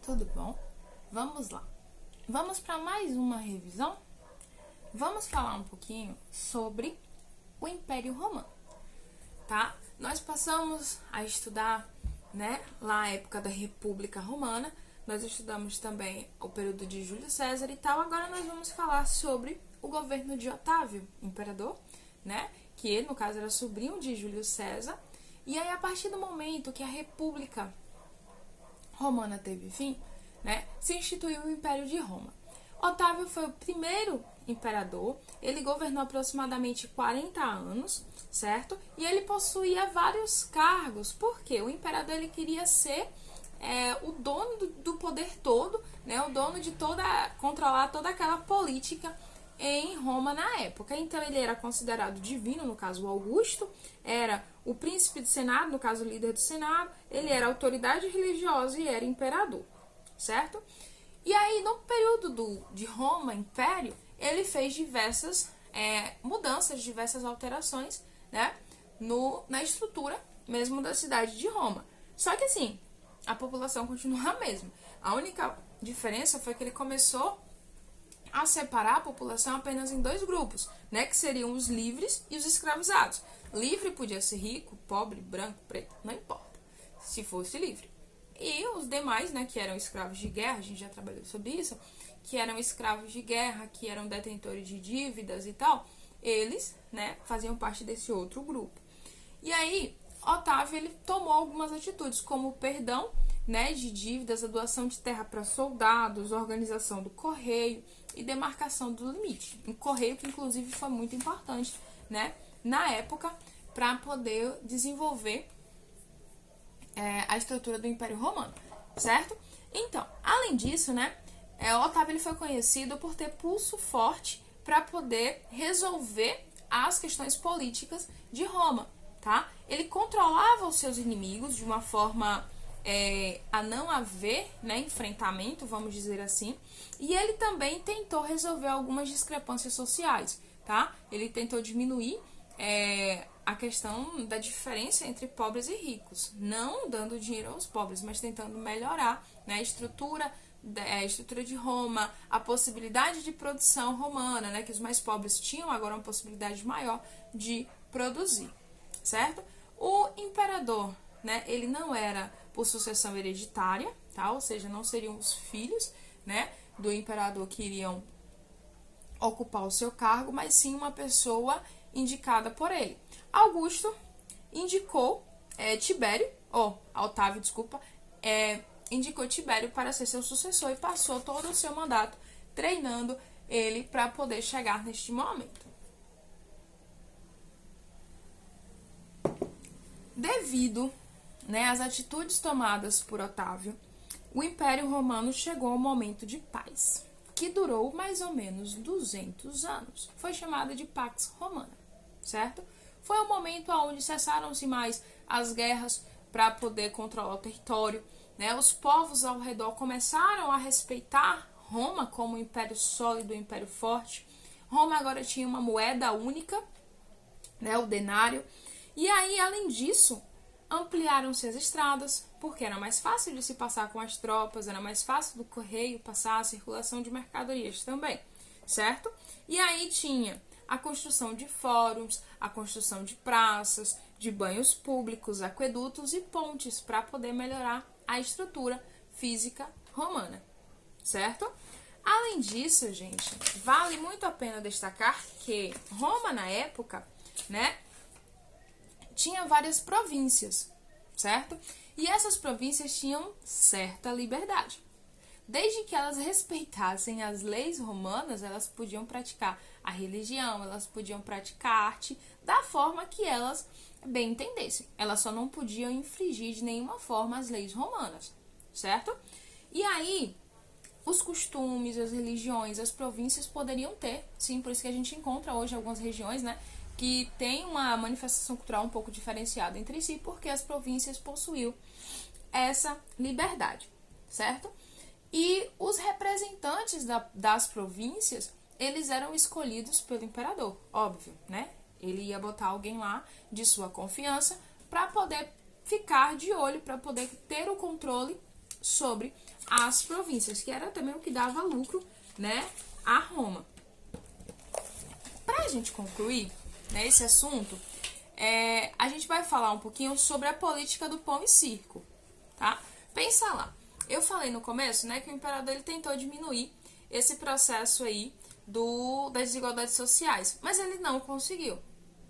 Tudo bom? Vamos lá. Vamos para mais uma revisão? Vamos falar um pouquinho sobre o Império Romano, tá? Nós passamos a estudar, lá a época da República Romana, nós estudamos também o período de Júlio César e tal. Agora nós vamos falar sobre o governo de Otávio, imperador, que ele, no caso, era sobrinho de Júlio César. E aí, a partir do momento que a República Romana teve fim, se instituiu o Império de Roma. Otávio foi o primeiro imperador, ele governou aproximadamente 40 anos, certo? E ele possuía vários cargos, porque o imperador ele queria ser o dono do poder todo, o dono de controlar toda aquela política em Roma na época. Então ele era considerado divino, no caso o Augusto, era o príncipe do Senado, no caso o líder do Senado, ele era autoridade religiosa e era imperador, certo? E aí no período de Roma, Império, ele fez diversas mudanças, diversas alterações, na estrutura mesmo da cidade de Roma. Só que assim, a população continua a mesma. A única diferença foi que ele começou a separar a população apenas em dois grupos, que seriam os livres e os escravizados. Livre podia ser rico, pobre, branco, preto, não importa, se fosse livre. E os demais, que eram escravos de guerra, a gente já trabalhou sobre isso, que eram escravos de guerra, que eram detentores de dívidas e tal, eles, faziam parte desse outro grupo. E aí, Otávio, ele tomou algumas atitudes, como o perdão, de dívidas, a doação de terra para soldados, organização do correio e demarcação do limite. O correio que, inclusive, foi muito importante, na época, para poder desenvolver a estrutura do Império Romano, certo? Então, além disso, Otávio ele foi conhecido por ter pulso forte para poder resolver as questões políticas de Roma, tá? Ele controlava os seus inimigos de uma forma a não haver enfrentamento, vamos dizer assim, e ele também tentou resolver algumas discrepâncias sociais, tá? Ele tentou diminuir a questão da diferença entre pobres e ricos, não dando dinheiro aos pobres, mas tentando melhorar a estrutura de Roma, a possibilidade de produção romana, que os mais pobres tinham agora uma possibilidade maior de produzir, certo? O imperador, ele não era por sucessão hereditária, tá? Ou seja, não seriam os filhos, do imperador que iriam ocupar o seu cargo, mas sim uma pessoa indicada por ele. Augusto indicou Otávio, indicou Tibério para ser seu sucessor e passou todo o seu mandato treinando ele para poder chegar neste momento. Devido às atitudes tomadas por Otávio, o Império Romano chegou ao momento de paz, que durou mais ou menos 200 anos. Foi chamada de Pax Romana, certo? Foi um momento onde cessaram-se mais as guerras para poder controlar o território, Os povos ao redor começaram a respeitar Roma como um império sólido, um império forte. Roma agora tinha uma moeda única, o denário. E aí, além disso, ampliaram-se as estradas, porque era mais fácil de se passar com as tropas, era mais fácil do correio passar, a circulação de mercadorias também, certo? E aí tinha a construção de fóruns, a construção de praças, de banhos públicos, aquedutos e pontes para poder melhorar a estrutura física romana, certo? Além disso, gente, vale muito a pena destacar que Roma, na época, tinha várias províncias, certo? E essas províncias tinham certa liberdade. Desde que elas respeitassem as leis romanas, elas podiam praticar a religião, elas podiam praticar a arte da forma que elas bem entendessem. Elas só não podiam infringir de nenhuma forma as leis romanas, certo? E aí, os costumes, as religiões, as províncias poderiam ter, sim, por isso que a gente encontra hoje algumas regiões, que tem uma manifestação cultural um pouco diferenciada entre si, porque as províncias possuíam essa liberdade, certo? E os representantes das províncias, eles eram escolhidos pelo imperador, óbvio, Ele ia botar alguém lá de sua confiança para poder ficar de olho, para poder ter o controle sobre as províncias, que era também o que dava lucro, né, a Roma. Pra gente concluir, né, esse assunto, a gente vai falar um pouquinho sobre a política do pão e circo, tá? Pensa lá. Eu falei no começo, né, que o imperador ele tentou diminuir esse processo aí das desigualdades sociais, mas ele não conseguiu,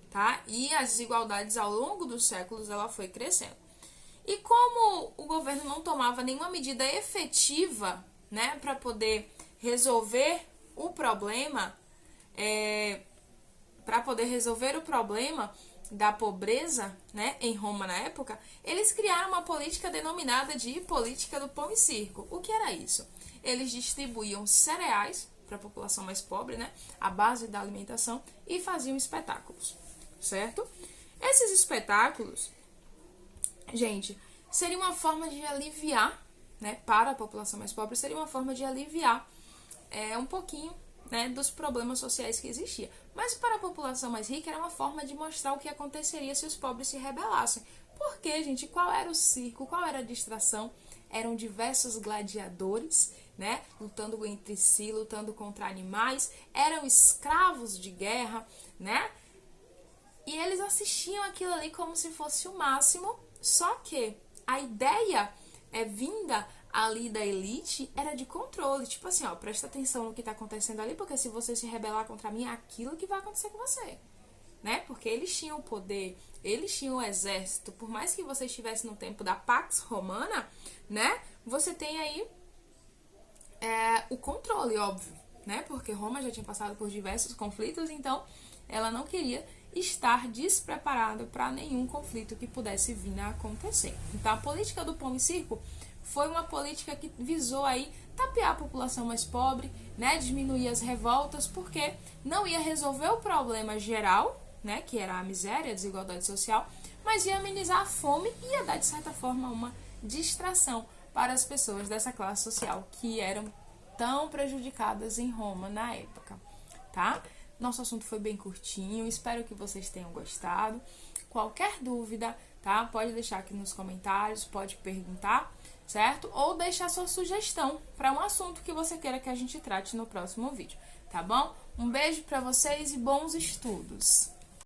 tá? E as desigualdades ao longo dos séculos ela foi crescendo. E como o governo não tomava nenhuma medida efetiva, né, para poder resolver o problema, da pobreza, né, em Roma na época, eles criaram uma política denominada de política do pão e circo. O que era isso? Eles distribuíam cereais para a população mais pobre, né, a base da alimentação, e faziam espetáculos, certo? Esses espetáculos, gente, seria uma forma de aliviar, né, para a população mais pobre, seria uma forma de aliviar um pouquinho, né, dos problemas sociais que existiam. Mas para a população mais rica era uma forma de mostrar o que aconteceria se os pobres se rebelassem. Porque, gente, qual era o circo, qual era a distração? Eram diversos gladiadores, né, lutando entre si, lutando contra animais, eram escravos de guerra, né? E eles assistiam aquilo ali como se fosse o máximo, só que a ideia vinda ali da elite era de controle, tipo assim, ó, presta atenção no que tá acontecendo ali, porque se você se rebelar contra mim, é aquilo que vai acontecer com você, né? Porque eles tinham o poder, eles tinham o exército, por mais que você estivesse no tempo da Pax Romana, né? Você tem aí o controle, óbvio, né? Porque Roma já tinha passado por diversos conflitos, então ela não queria estar despreparada para nenhum conflito que pudesse vir a acontecer. Então, a política do pão e circo foi uma política que visou aí tapear a população mais pobre, né, diminuir as revoltas, porque não ia resolver o problema geral, né, que era a miséria, a desigualdade social, mas ia amenizar a fome e ia dar, de certa forma, uma distração para as pessoas dessa classe social que eram tão prejudicadas em Roma na época, tá? Nosso assunto foi bem curtinho, espero que vocês tenham gostado. Qualquer dúvida, tá? Pode deixar aqui nos comentários, pode perguntar, certo? Ou deixar sua sugestão para um assunto que você queira que a gente trate no próximo vídeo, tá bom? Um beijo para vocês e bons estudos!